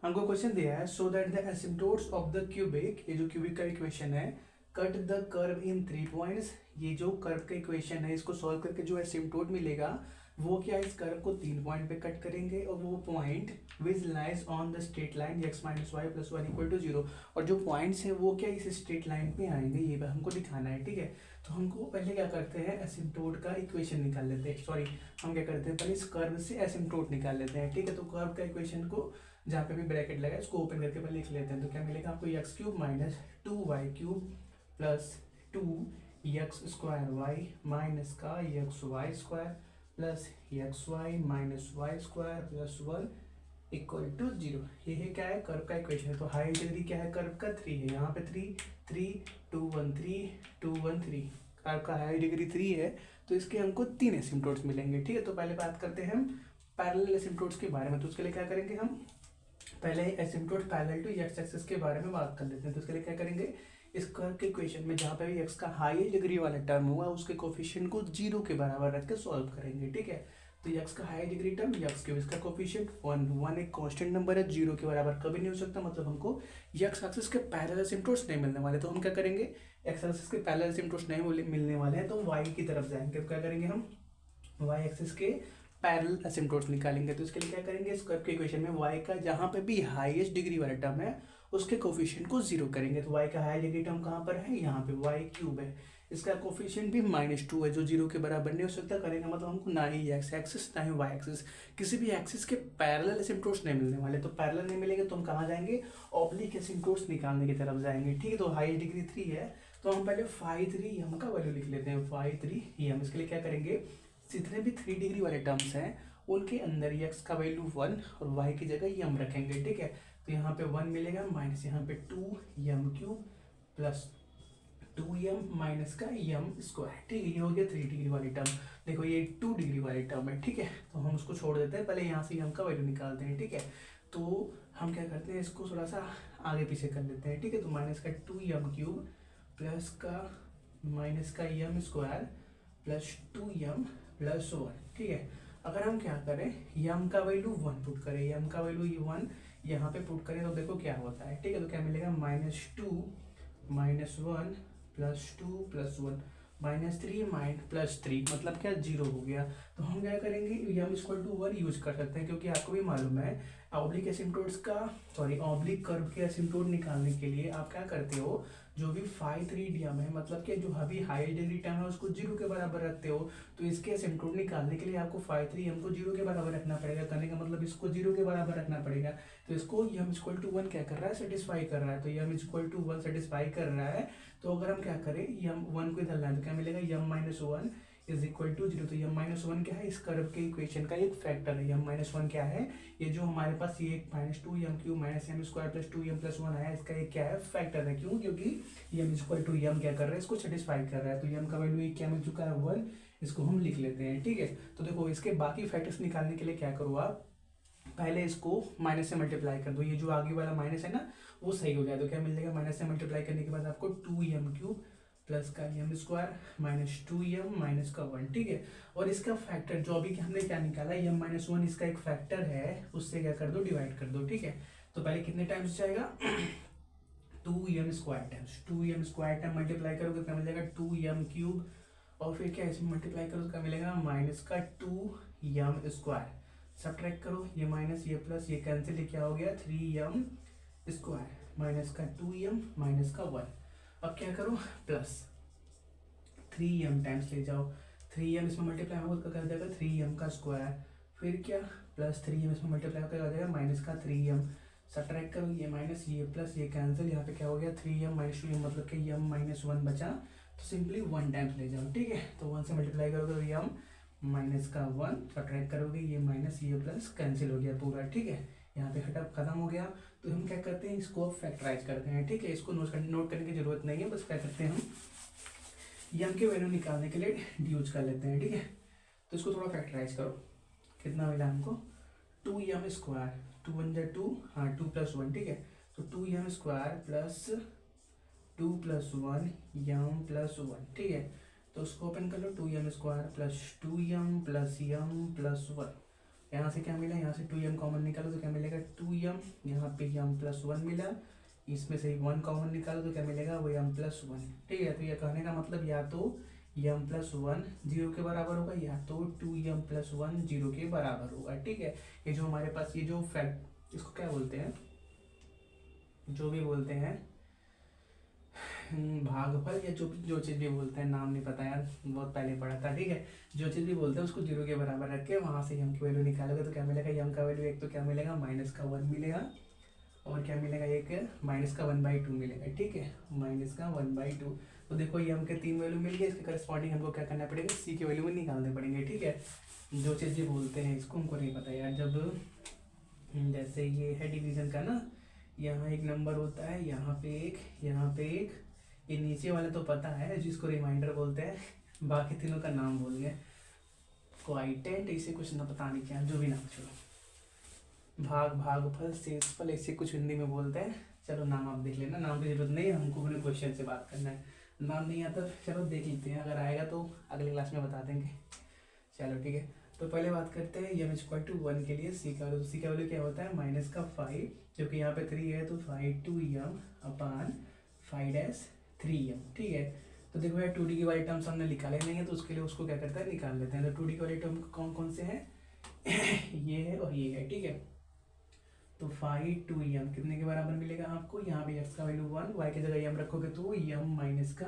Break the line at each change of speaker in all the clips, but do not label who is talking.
हमको क्वेश्चन दिया है so that the asymptotes of the cubic, ये जो क्यूबिक का इक्वेशन है, cut the curve in 3 points. ये जो कर्व का इक्वेशन है इसको सॉल्व करके जो एसिम्प्टोट मिलेगा वो क्या, इस कर्व को 3 पॉइंट पे कट करेंगे और वो point which lies on the straight line x minus Y plus 1 equal to 0। और जो पॉइंट्स हैं वो क्या इस स्ट्रेट लाइन पे आएंगे, ये हमको दिखाना है। ठीक है, तो हमको पहले क्या करते हैं, एसिम्प्टोट का इक्वेशन निकाल लेते हैं। सॉरी, हम क्या करते हैं, पहले इस कर्व से एसिम्प्टोट निकाल लेते हैं। ठीक है, तो कर्व का इक्वेशन को जहाँ पे भी ब्रैकेट लगा इसको ओपन करके पहले लिख लेते हैं। तो क्या मिलेगा आपको, X cube minus 2y³ plus 2x² minus का xy² plus xy minus y² plus 1 equal to 0। ये है क्या है, कर्व का इक्वेशन है। तो हाई डिग्री क्या है, कर्व का 3 है। यहाँ पे 3 3 2 1 3 2 1 3, कर्व का हाई डिग्री 3 है। तो इसके हमको 3 एसिम्प्टोट्स मिलेंगे। ठीक है, तो पहले बात करते हैं हम पैरेलल एसिम्प्टोट्स के बारे में। तो उसके लिए क्या करेंगे, हम पहले asymptote parallel to X axis के बारे में बात कर लेते हैं। तो इसके लिए क्या करेंगे, इस कर्व के इक्वेशन में जहाँ पे भी एक्स का हाई डिग्री वाला टर्म हुआ उसके कोफिशिएंट को 0 के बराबर रख के सॉल्व करेंगे। ठीक है, तो एक्स का high degree term x cube, इसका कोफिशिएंट 1 एक कांस्टेंट नंबर है, 0 के बराबर कभी नहीं हो सकता। मतलब हमको एक्स एक्सिस के पैरेलल एसिम्प्टोट्स नहीं मिलने वाले। तो हम क्या करेंगे, एक्स एक्सिस के पैरेलल एसिम्प्टोट्स नहीं मिलने वाले हैं तो वाई की तरफ जाएंगे। तो क्या करेंगे, हम वाई एक्सिस के पैरेलल एसिम्प्टोट्स निकालेंगे। तो इसके लिए क्या करेंगे, इस कर्व के इक्वेशन में y का जहां पे भी हाईएस्ट डिग्री वाला टर्म है उसके कोफिशिएंट को 0 करेंगे। तो y का हाई डिग्री टर्म कहां पर है, यहाँ पे y³ है। इसका कोफिशिएंट भी -2 है जो 0 के बराबर नहीं हो सकता। करेंगे मतलब हमको ना ही x एक्सिस ना ही y एक्सिस, किसी भी एक्सिस के पैरेलल एसिम्प्टोट्स नहीं मिलने वाले। तो पैरेलल नहीं मिलेंगे तो हम कहाँ जाएंगे, ऑब्लिक एसिम्प्टोट्स निकालने की तरफ जाएंगे। ठीक है, तो हाई डिग्री 3 है तो हम पहले φ3m का वैल्यू लिख लेते हैं, φ3m। इसके लिए क्या करेंगे, जितने भी 3 डिग्री वाले टर्म्स हैं उनके अंदर x का वैल्यू 1 और y की जगह m रखेंगे। ठीक है, तो यहाँ पे 1 मिलेगा माइनस यहाँ पे 2m³ प्लस 2m माइनस का m²। ठीक है, ये हो गया 3 डिग्री वाली टर्म। देखो ये 2 डिग्री वाली टर्म है। ठीक है, तो हम उसको छोड़ देते हैं, पहले यहाँ से m का वैल्यू निकालते हैं। ठीक है, तो हम क्या करते हैं, इसको थोड़ा सा आगे पीछे कर लेते हैं। ठीक है, तो माइनस का 2m³ प्लस का माइनस का m² प्लस 2m प्लस 1। ठीक है, अगर हम क्या करें, यम का वैल्यू 1 पुट करें, यम का वैल्यू 1 यहाँ पे पुट करें तो देखो क्या होता है। ठीक है, तो क्या मिलेगा, -2 -1 प्लस 2 प्लस 1 -3 प्लस 3, मतलब क्या 0 हो गया। तो हम क्या करेंगे, यम इक्वल टू 1 यूज कर सकते हैं क्योंकि आपको भी मालूम है ऑब्लिक एसिम्प्टोट्स का, सॉरी ऑब्लिक कर्व के एसिम्प्टोट निकालने के लिए आप क्या करते हो, जो भी φ3m है मतलब कि जो अभी हाई डिग्री टर्म है उसको 0 के बराबर रखते हो। तो इसके एसिम्प्टोट निकालने के लिए आपको φ3m को 0 के बराबर रखना पड़ेगा। करने का मतलब इसको 0 के बराबर रखना पड़ेगा। तो इसको m इक्वल टू 1 क्या कर रहा है, सेटिस्फाई कर रहा है। तो m इक्वल टू 1 सेटिस्फाई कर रहा है। तो अगर हम क्या करें, m 1 को इधर लाएं तो क्या मिलेगा, m-1 इज इक्वल टू 0। तो m-1 क्या है, इस कर्व के इक्वेशन का एक फैक्टर है। m-1 क्या है, ये जो हमारे पास ये -2m³ minus m² plus 2m plus 1 आया, इसका एक क्या है, फैक्टर है। क्यों, क्योंकि m इक्वल टू m क्या कर रहा है, इसको सेटिस्फाई कर रहा है। तो m का वैल्यू क्या मिल चुका है, 1। इसको हम लिख लेते हैं। ठीक है, तो देखो इसके बाकी फैक्टर्स निकालने के लिए क्या करो आप, पहले इसको माइनस से मल्टीप्लाई कर दो। ये जो आगे वाला माइनस है ना वो सही हो जाए। तो क्या मिल जाएगा, माइनस से मल्टीप्लाई करने के बाद आपको 2m³ प्लस का m² माइनस 2m माइनस का 1। ठीक है, और इसका फैक्टर जो अभी हमने क्या निकाला, m-1 इसका एक फैक्टर है, उससे क्या कर दो, डिवाइड कर दो। ठीक है, तो पहले कितने टाइम्स जाएगा, 2m² टाइम मल्टीप्लाई करोगे क्या मिल जाएगा, 2m³ और फिर क्या इसमें मल्टीप्लाई करो तो क्या मिलेगा, माइनस का 2m²। सब्ट्रैक्ट करो, ये माइनस ये प्लस ये कैंसिल, ये क्या हो गया, 3m² माइनस का 2m माइनस का 1। अब क्या करो, प्लस 3m टाइम्स ले जाओ, 3m इसमें मल्टीप्लाई होगा तो क्या हो जाएगा, 3m का स्क्वायर। फिर क्या, प्लस 3m इसमें मल्टीप्लाई होकर आ जाएगा माइनस का 3m। सब्ट्रैक्ट करो, ये माइनस ये प्लस ये कैंसिल, यहाँ पे क्या हो गया, 3m माइनस 2m मतलब कि m-1 बचा। तो सिंपली 1 टाइम्स ले जाओ। ठीक है, तो 1 से मल्टीप्लाई करोगे तो m माइनस का 1, सब्ट्रैक्ट करोगे ये माइनस ये प्लस कैंसिल हो गया पूरा। ठीक है, यहाँ पे हटा खत्म हो गया। तो हम क्या करते हैं, इसको फैक्टराइज करते हैं। ठीक है, इसको नोट करने की जरूरत नहीं है, बस क्या करते हैं, हम यम के वैल्यू निकालने के लिए यूज कर लेते हैं। ठीक है, तो इसको थोड़ा फैक्टराइज करो, कितना मिला हमको, 2m², 2 1 जा 2, हाँ 2 प्लस 1। ठीक है, तो 2m² plus 2 plus 1 m plus 1। ठीक है, तो उसको ओपन कर लो, 2m² plus 2m plus m plus 1 यहाँ से क्या मिला, यहाँ से 2m कॉमन निकालो तो क्या मिलेगा 2m, यहाँ पे m+1 मिला, इसमें से 1 कॉमन निकालो तो क्या मिलेगा वो m+1। ठीक है, तो ये कहने का मतलब या तो m+1 0 के बराबर होगा या तो 2m+1 0 के बराबर होगा। ठीक है, ये जो हमारे पास ये जो फैक्ट, इसको क्या बोलते हैं, जो भी बोलते हैं भागफल या जो चीज़ भी बोलते हैं, नाम नहीं पता यार, बहुत पहले पढ़ा था। ठीक है, जो चीज़ भी बोलते हैं उसको 0 के बराबर रख के वहाँ से m की वैल्यू निकालोगे तो क्या मिलेगा, m का वैल्यू एक तो क्या मिलेगा -1 मिलेगा, और क्या मिलेगा एक -1/2 मिलेगा। ठीक है, -1/2। तो देखो m के 3 वैल्यू मिल गए, इसके करस्पॉन्डिंग हमको क्या करना पड़ेगा, c की वैल्यू में निकालने पड़ेंगे। ठीक है, जो चीज़ भी बोलते हैं इसको हमको नहीं पता यार, जब जैसे ये है डिवीजन का ना, यहाँ एक नंबर होता है, यहाँ पे एक, यहाँ पे एक, ये नीचे वाला तो पता है जिसको रिमाइंडर बोलते हैं, बाकी तीनों का नाम बोल गए, क्वाइटेंट इसे कुछ ना पता नहीं क्या, जो भी नाम, छोड़ो, भागफल, शेषफल, ऐसे कुछ हिंदी में बोलते हैं। चलो नाम आप देख लेना, नाम की जरूरत नहीं है, हमको अपने क्वेश्चन से बात करना है। नाम नहीं आता चलो देख लेते हैं, अगर आएगा तो अगले क्लास में बता देंगे। चलो ठीक है, तो पहले बात करते हैं m=1 के लिए c का वैल्यू। c का वैल्यू क्या होता है -5, क्योंकि यहाँ पे 3 है तो 5/3m। ठीक है, तो देखो यार 2d की वाली टर्म्स हमने निकाले नहीं है, तो उसके लिए उसको क्या करता है निकाल लेते हैं। तो 2d की वाली टर्म कौन कौन से हैं ये है और ये है। ठीक है, तो 5/2m कितने के बराबर मिलेगा आपको, यहाँ पे x का वैल्यू 1, y की जगह m रखोगे तो m माइनस का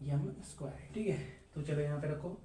m²। ठीक है, तो चलो यहाँ पे रखो,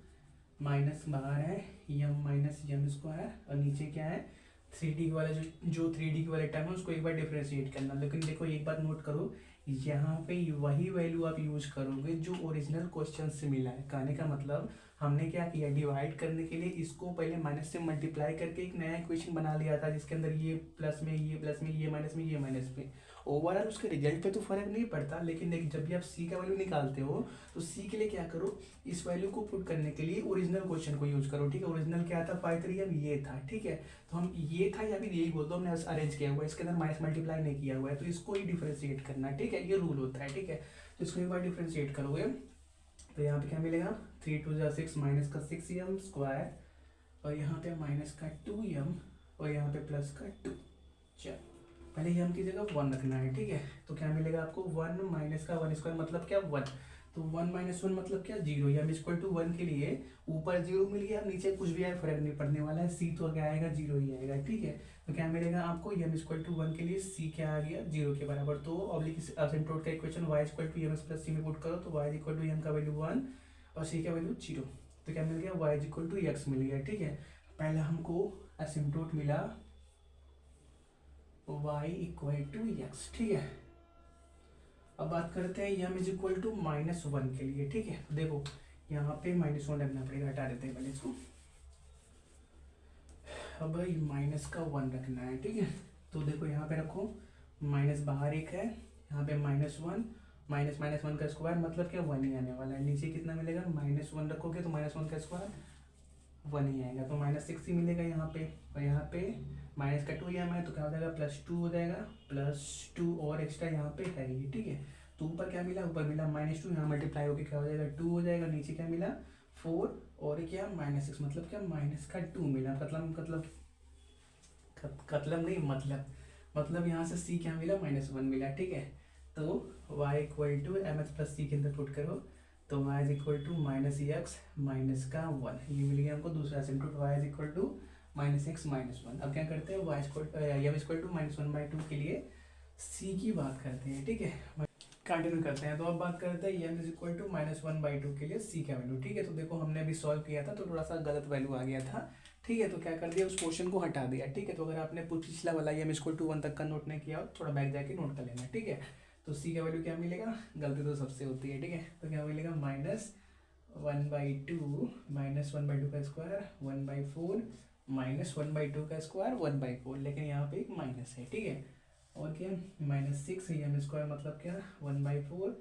माइनस बाहर है m-m², और नीचे क्या है 3d वाला, जो 3d की वाले टर्म है उसको एक बार डिफरेंशिएट करना। लेकिन देखो एक बात नोट करो, यहाँ पे वही वैल्यू आप यूज करोगे जो ओरिजिनल क्वेश्चन से मिला है। कहने का मतलब हमने क्या किया, डिवाइड करने के लिए इसको पहले माइनस से मल्टीप्लाई करके एक नया इक्वेशन बना लिया था, जिसके अंदर ये प्लस में, ये प्लस में, ये माइनस में, ये माइनस में। ओवरऑल उसके रिजल्ट पे तो फर्क नहीं पड़ता, लेकिन देख जब भी आप सी का वैल्यू निकालते हो तो सी के लिए क्या करो, इस वैल्यू को पुट करने के लिए ओरिजिनल क्वेश्चन को यूज करो। ठीक है, ओरिजिनल क्या था 5/3m, ये था। ठीक है, तो हम ये था या फिर यही बोल दो, हमने अरेंज किया हुआ है, इसके अंदर माइनस मल्टीप्लाई नहीं किया हुआ है, तो इसको ही डिफ्रेंशिएट करना। ठीक है, ये रूल होता है। ठीक है, तो इसको एक बार डिफ्रेंशिएट करोगे तो यहाँ पे क्या मिलेगा, 3×2 = 6, माइनस का 6m², और यहाँ पे माइनस का 2m, और यहाँ पे प्लस का 2। चलो पहले m की जगह 1 रखना है। ठीक है, तो क्या मिलेगा आपको 1 माइनस का 1² मतलब क्या 1, तो 1 - 1 मतलब क्या 0, या m=1 के लिए ऊपर 0 मिल गया, नीचे कुछ भी आए फर्क नहीं पड़ने वाला है, c तो क्या आएगा 0 ही आएगा। ठीक है, तो क्या मिलेगा आपको m=1 के लिए c क्या आ गया 0 के बराबर। तो ऑब्लिक असिम्प्टोट का इक्वेशन y=mx+c में पुट करो तो y=m का वैल्यू 1 और c का वैल्यू 0, तो क्या मिल गया y=x मिल गया। ठीक है, पहला हमको असिम्प्टोट मिला y=x। ठीक है, अब बात करते हैं m=-1 के लिए। ठीक है, देखो यहाँ पे -1 रखना पड़ेगा, हटा देते हैं पहले इसको। अब -1 रखना है। ठीक है, तो देखो यहाँ पे रखो, माइनस बाहर एक है, यहाँ पे -1, -1 का स्क्वायर मतलब क्या 1 ही आने वाला है। नीचे कितना मिलेगा, -1 रखोगे तो -1 का स्क्वायर 1 ही आएगा, तो -6 ही मिलेगा यहाँ पे। और यहाँ पे माइनस का 2m है तो क्या हो जाएगा +2 हो जाएगा, +2 और एक्स्ट्रा यहाँ पे है ये। ठीक है, तो ऊपर क्या मिला, ऊपर मिला -2, यहाँ मल्टीप्लाई होकर क्या हो जाएगा 2 हो जाएगा, नीचे क्या मिला 4 और क्या -6 मतलब क्या -2 मिला। मतलब यहाँ से c क्या मिला -1 मिला। ठीक है, तो y=mx+c के अंदर पुट करो तो y=-x -1 ये मिल गया हमको दूसरा सिम्प्टोट y=-x -1। अब क्या करते हैं m=-1/2 के लिए c की बात करते हैं। ठीक है, कंटिन्यू करते हैं। तो अब बात करते हैं m=-1/2 के लिए c का वैल्यू। ठीक है, तो देखो हमने अभी सॉल्व किया था तो थोड़ा सा गलत वैल्यू आ गया था। ठीक है, तो क्या कर दिया उस पोर्शन को हटा दिया। ठीक है, तो अगर आपने पिछला वाला m=1 तक का नोट नहीं किया हो थोड़ा बैक जाके नोट कर लेना। ठीक है, तो c का वैल्यू क्या मिलेगा, गलती तो सबसे होती है। ठीक है, तो क्या मिलेगा -1/2 -1/2 का स्क्वायर 1/4 -1/2 का स्क्वायर 1/4, लेकिन यहाँ पे एक माइनस है। ठीक है, और क्या -6 m² मतलब क्या 1/4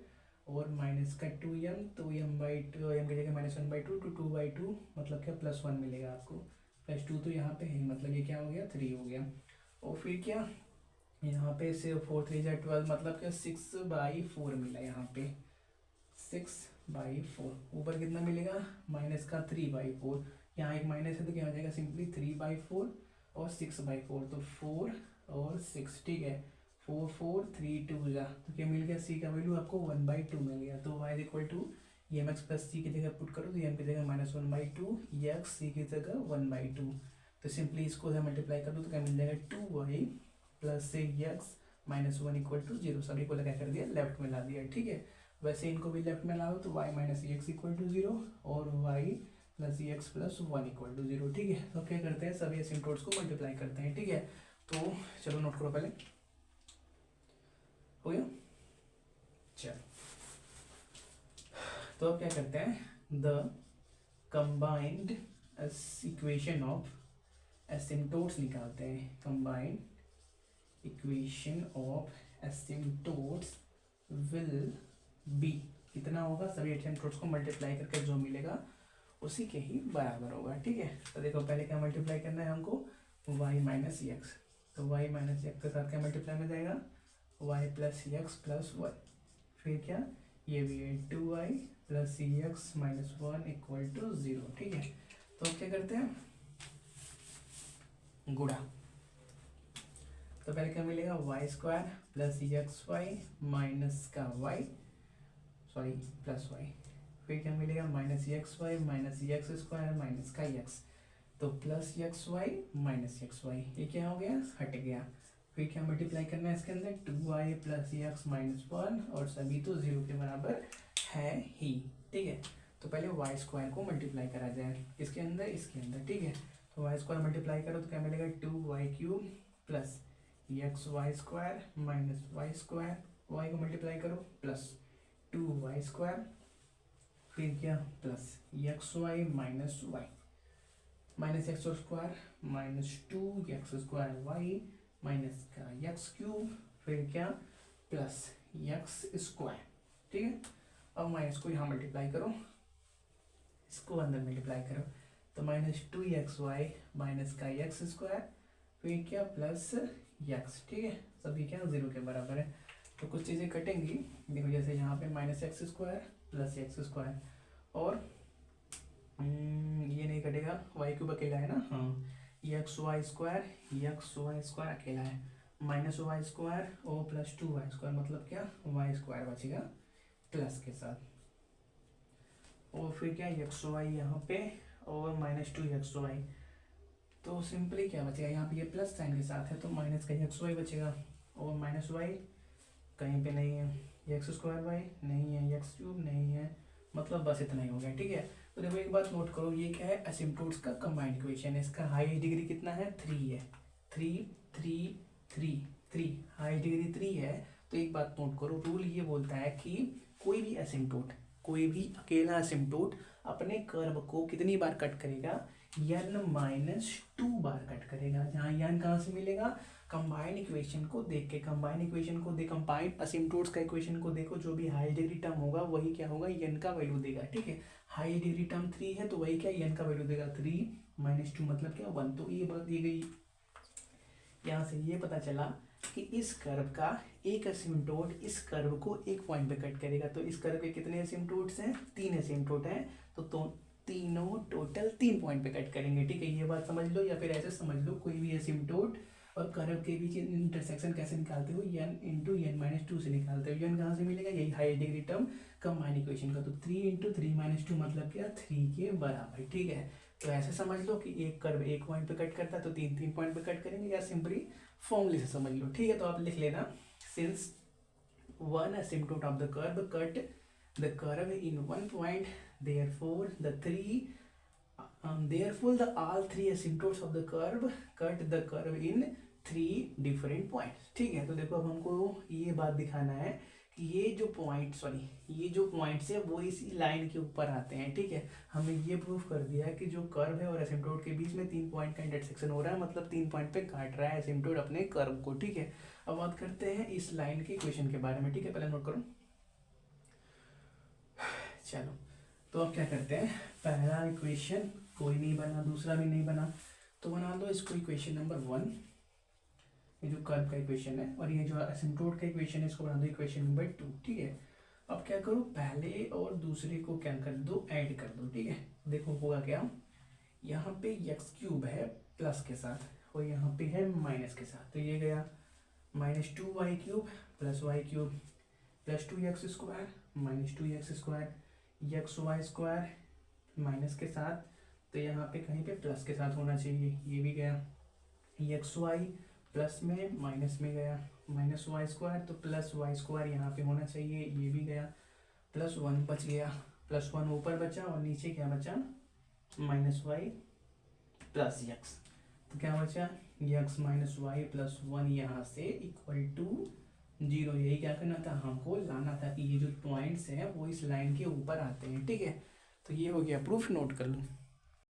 और माइनस का 2m, तो m/2 m की जगह -1/2 तो 2/2 मतलब क्या +1 मिलेगा आपको, +2 तो यहाँ पे है मतलब ये क्या हो गया 3 हो गया। और फिर क्या यहाँ पे से 4 3 = 12 मतलब क्या 6/4 मिला, यहाँ पे 6/4। ऊपर कितना मिलेगा -3/4, यहाँ एक माइनस है तो क्या हो जाएगा सिंपली 3/4 और 6/4, तो 4 और 6, ठीक है। 4 4 3 2 जा, तो क्या मिल गया, सी का वैल्यू आपको 1/2 मिल गया। तो y equal to M X plus C की जगह पुट करो तो एम की जगह -1/2, एक्स सी की जगह 1/2, तो सिंपली इसको मल्टीप्लाई कर दो तो क्या मिल जाएगा 2y plus x -1 equal to 0। सभी को क्या कर दिया, लेफ्ट में ला दिया, ठीक है। वैसे इनको भी लेफ्ट में लाओ तो y minus X equal to 0 और y plus X plus 1 equal to 0, ठीक है। तो क्या करते हैं, सभी एसिम्प्टोट्स को मल्टीप्लाई करते हैं, ठीक है। तो चलो नोट करो पहले, हो गया। चलो तो अब क्या करते हैं, the combined equation of asymptotes निकालते हैं। Combined equation of asymptotes will be, कितना होगा, सभी एसिम्प्टोट्स को मल्टीप्लाई करके जो मिलेगा उसी के ही बराबर होगा, ठीक है। तो देखो पहले क्या मल्टीप्लाई करना है हमको, y माइनस एक्स, तो y माइनस एक्स के साथ क्या मल्टीप्लाई में जाएगा, y प्लस एक्स प्लस 1, फिर क्या, ये भी है 2y plus X minus 1 equal to 0, ठीक है। तो अब क्या करते हैं, गुणा, तो पहले क्या मिलेगा, Y square plus X Y minus का वाई, सॉरी प्लस वाई, फिर क्या मिलेगा minus X Y minus X square minus का एक्स, तो plus X Y minus X Y, ये क्या हो गया, हट गया। फिर क्या मल्टीप्लाई करना है इसके अंदर, 2y प्लस एक्स माइनस 1, और सभी तो 0 के बराबर है ही, ठीक है। तो पहले वाई स्क्वायर को मल्टीप्लाई करा जाए, इसके अंदर इसके अंदर, ठीक है। तो वाई स्क्वायर मल्टीप्लाई करो तो क्या मिलेगा, 2y³ plus X Y square minus Y square, वाई को मल्टीप्लाई करो प्लस 2y स्क्वायर, फिर क्या plus X Y minus Y minus X square minus 2x square Y minus का x³, फिर क्या प्लस एक्स स्क्वायर, ठीक है। अब माइनस को यहाँ मल्टीप्लाई करो, इसको अंदर मल्टीप्लाई करो, तो माइनस 2xy माइनस का एक्स स्क्वायर, फिर क्या प्लस एक्स, ठीक है। सभी क्या 0 के बराबर है। तो कुछ चीज़ें कटेंगी, देखो जैसे यहाँ पे minus X square plus x square, और ये नहीं कटेगा, y³ अकेला है ना, हाँ, एक्स वाई स्क्वायर अकेला है, माइनस वाई स्क्वायर और प्लस 2y स्क्वायर, मतलब क्या वाई स्क्वायर बचेगा प्लस के साथ, और फिर क्या एक्स वाई यहाँ पे और माइनस 2xy, तो सिंपली क्या बचेगा, यहाँ पे ये प्लस साइन के साथ है तो माइनस का xy बचेगा, और माइनस y कहीं पे नहीं है, एक्स स्क्वायर वाई नहीं है, x³ नहीं है, मतलब बस इतना ही हो गया, ठीक है। तो देखो एक बात नोट करो, ये क्या है, एसिम्प्टोट्स का कंबाइंड इक्वेशन है, इसका हाईएस्ट डिग्री कितना है, 3 है, 3 3 3 3, हाईएस्ट डिग्री 3 है। तो एक बात नोट करो, रूल ये बोलता है कि कोई भी एसिम्प्टोट, कोई भी अकेला एसिम्प्टोट अपने कर्व को कितनी बार कट करेगा, n-2 बार कट करेगा। जहाँ n कहाँ से मिलेगा, कंबाइंड इक्वेशन को देख के, कंबाइंड इक्वेशन को देख, कंबाइंड एसिम्प्टोट्स का इक्वेशन को देखो, जो भी हाई डिग्री टर्म होगा वही क्या होगा, n का वैल्यू देगा, ठीक है। हाई डिग्री टर्म 3 है तो वही क्या n का वैल्यू देगा 3 - 2 मतलब क्या 1। तो ये बात दी गई, यहाँ से ये पता चला कि इस कर्व का एक एसिम्प्टोट इस कर्व को एक पॉइंट पे कट करेगा। तो इस कर्व के कितने एसिम्प्टोट्स हैं, 3 एसिम्प्टोट हैं, तो तीनों टोटल 3 पॉइंट पे कट करेंगे, ठीक है। ये बात समझ लो, या फिर ऐसे समझ लो, कोई भी एसिम्प्टोट और कर्व के बीच इंटरसेक्शन कैसे निकालते हो, n × n-2 से निकालते हो। n कहाँ से मिलेगा, यही high degree term combined equation का, तो 3 × 3 - 2 मतलब क्या 3 के बराबर, ठीक है। तो ऐसे समझ लो कि एक कर्व एक पॉइंट पे कट करता है तो 3 पॉइंट पे कट करेंगे, या सिंपली फॉर्मूले से समझ लो, ठीक है। तो आप लिख लेना, since one asymptote of the curve cut the curve in one point, therefore the all 3 asymptotes of the curve cut the curve in 3 different points, ठीक है। तो देखो अब हमको ये बात दिखाना है कि ये जो पॉइंट्स है वो इसी लाइन के ऊपर आते हैं, ठीक है। हमने ये प्रूफ कर दिया है कि जो कर्व है और एसिम्प्टोट के बीच में 3 पॉइंट का इंटरसेक्शन हो रहा है, मतलब 3 पॉइंट पे काट रहा है एसिम्प्टोट अपने कर्व को, ठीक है। अब बात करते हैं इस लाइन के इक्वेशन के बारे में, ठीक है। पहले नोट करो, चलो तो अब क्या करते हैं, पहला इक्वेशन कोई नहीं बना, दूसरा भी नहीं बना, तो बना दो इसको इक्वेशन नंबर 1, ये जो कर्व का इक्वेशन है, और ये जो एसिम्प्टोट का इक्वेशन है इसको बना दो इक्वेशन नंबर 2, ठीक है। अब क्या करो, पहले और दूसरे को क्या कर दो, ऐड कर दो, ठीक है। देखो होगा क्या, यहाँ पे एक्स क्यूब है प्लस के साथ और यहाँ पे है माइनस के साथ, तो ये गया -2y³ plus y³ plus 2x² -2x² xy² minus के साथ, तो यहाँ पे कहीं पे प्लस के साथ होना चाहिए, ये भी गया xy प्लस में माइनस में गया -y² तो प्लस y² यहाँ पे होना चाहिए, ये भी गया +1 बच गया, +1 ऊपर बचा और नीचे क्या बचा -y प्लस x, तो क्या बचा x - y + 1 यहाँ से = 0। यही क्या करना था, हमको लाना था कि ये जो पॉइंट्स हैं वो इस लाइन के ऊपर आते हैं, ठीक है। तो ये हो गया प्रूफ, नोट कर लो।